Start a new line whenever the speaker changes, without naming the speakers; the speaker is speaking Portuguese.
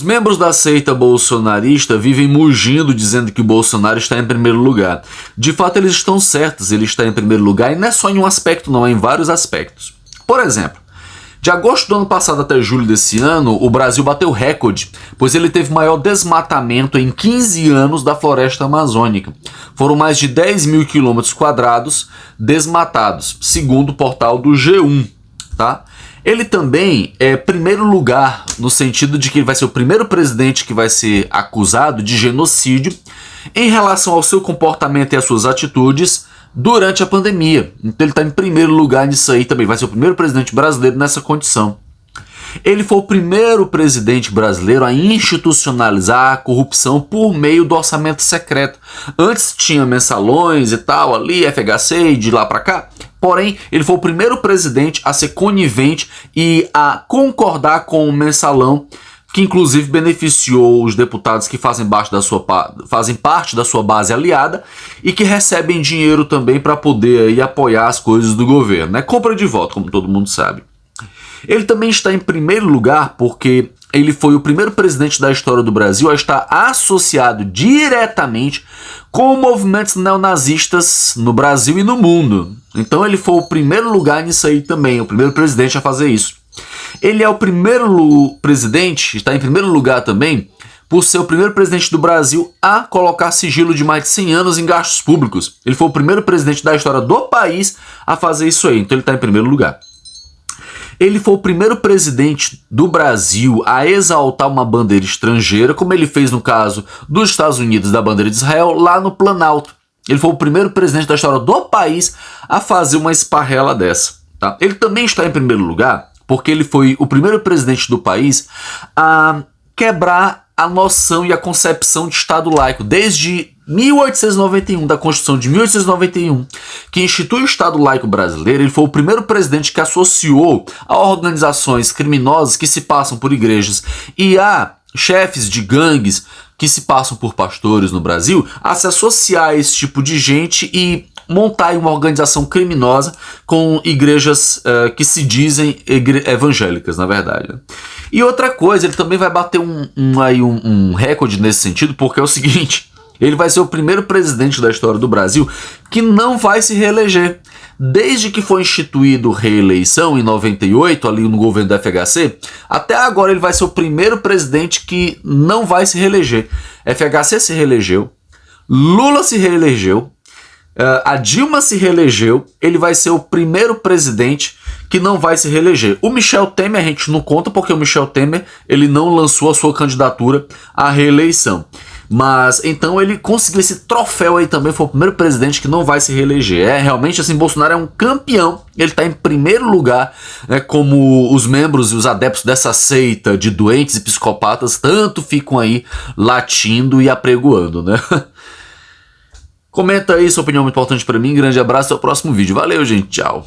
membros da seita bolsonarista vivem mugindo dizendo que o Bolsonaro está em primeiro lugar. De fato, eles estão certos, ele está em primeiro lugar e não é só em um aspecto não, é em vários aspectos. Por exemplo, de agosto do ano passado até julho desse ano, o Brasil bateu recorde, pois ele teve o maior desmatamento em 15 anos da floresta amazônica. Foram mais de 10 mil quilômetros quadrados desmatados, segundo o portal do G1, tá? Ele também é primeiro lugar no sentido de que ele vai ser o primeiro presidente que vai ser acusado de genocídio em relação ao seu comportamento e às suas atitudes durante a pandemia. Então ele está em primeiro lugar nisso aí também, vai ser o primeiro presidente brasileiro nessa condição. Ele foi o primeiro presidente brasileiro a institucionalizar a corrupção por meio do orçamento secreto. Antes tinha mensalões e tal ali, FHC e de lá para cá. Porém, ele foi o primeiro presidente a ser conivente e a concordar com o mensalão, que inclusive beneficiou os deputados que fazem parte da sua base aliada e que recebem dinheiro também para poder aí apoiar as coisas do governo, né? Compra de voto, como todo mundo sabe. Ele também está em primeiro lugar porque ele foi o primeiro presidente da história do Brasil a estar associado diretamente com movimentos neonazistas no Brasil e no mundo. Então ele foi o primeiro lugar nisso aí também, o primeiro presidente a fazer isso. Ele é o primeiro presidente, está em primeiro lugar também, por ser o primeiro presidente do Brasil a colocar sigilo de mais de 100 anos em gastos públicos. Ele foi o primeiro presidente da história do país a fazer isso aí, então ele está em primeiro lugar. Ele foi o primeiro presidente do Brasil a exaltar uma bandeira estrangeira, como ele fez no caso dos Estados Unidos da bandeira de Israel, lá no Planalto. Ele foi o primeiro presidente da história do país a fazer uma esparrela dessa. Tá? Ele também está em primeiro lugar porque ele foi o primeiro presidente do país a quebrar a noção e a concepção de Estado laico. Desde 1891, da Constituição de 1891, que institui o Estado laico brasileiro, ele foi o primeiro presidente que associou a organizações criminosas que se passam por igrejas e a chefes de gangues que se passam por pastores no Brasil a se associar a esse tipo de gente e montar uma organização criminosa com igrejas que se dizem evangélicas, na verdade. E outra coisa, ele também vai bater um recorde nesse sentido, porque é o seguinte: ele vai ser o primeiro presidente da história do Brasil que não vai se reeleger. Desde que foi instituído reeleição em 98, ali no governo da FHC, até agora ele vai ser o primeiro presidente que não vai se reeleger. FHC se reelegeu, Lula se reelegeu, a Dilma se reelegeu, ele vai ser o primeiro presidente que não vai se reeleger. O Michel Temer a gente não conta porque o Michel Temer ele não lançou a sua candidatura à reeleição. Mas então ele conseguiu esse troféu aí também, foi o primeiro presidente que não vai se reeleger. Realmente assim, Bolsonaro é um campeão, ele está em primeiro lugar, né, como os membros e os adeptos dessa seita de doentes e psicopatas tanto ficam aí latindo e apregoando, né? Comenta aí sua opinião, muito importante para mim, grande abraço, até o próximo vídeo, valeu gente, tchau!